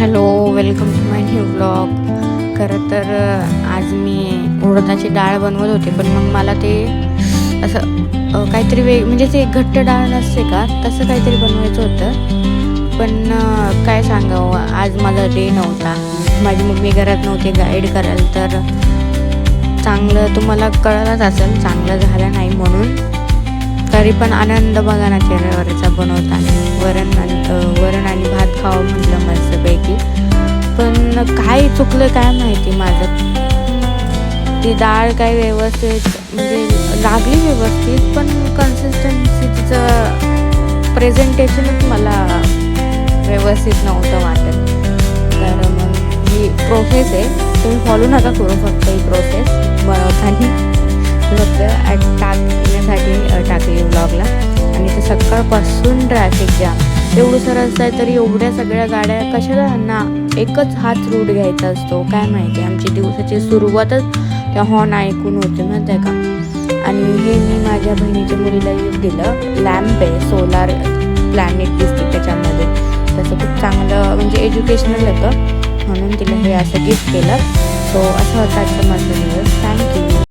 Hello, welcome to my new blog. खरं तर आज मी उडदाची डाळ बनवत होते, पण मग मला ते असं काहीतरी म्हणजे ते घट्ट डाळ नसते का, तसं काहीतरी बनवायचं होतं. पण काय सांगावं, आज माझा डे नव्हता. माझी मम्मी घरात नव्हती गाईड करायला, तर चांगलं तुम्हाला कळलंच असेल चांगलं झालं नाही म्हणून. तरी पण आनंद बघा ना चेहऱ्यावरचा बनवताना. वरण आणि भात खावं म्हटलं मस्तपैकी, पण काय चुकलं काय माहिती माझं. ती डाळ काय व्यवस्थित म्हणजे लागली व्यवस्थित, पण कन्सिस्टन्सी तिचं प्रेझेंटेशनच मला व्यवस्थित नव्हतं वाटत. तर मग ही प्रोसेस आहे, तुम्ही फॉलो नका करू फक्त ही प्रोसेस बनवताना. फक्त टाकण्यासाठी टाकली व्लॉगला. आणि ते सकाळपासून ट्रॅफिक जाम एवढं सरस आहे, तरी एवढ्या सगळ्या गाड्या कशाला. ना एकच हाच रूट घ्यायचा असतो काय माहिती. आमची दिवसाची सुरुवातच त्या हॉर्न ऐकून होते माहिती आहे का. आणि हे मी माझ्या बहिणीच्या मुलीला गिफ्ट दिलं. लॅम्प आहे, सोलार प्लॅनेट दिसते त्याच्यामध्ये. तसं खूप चांगलं म्हणजे एज्युकेशनल होतं, म्हणून तिला हे असं गिफ्ट केलं. सो असं होतं आजचा माझा दिवस. थँक्यू.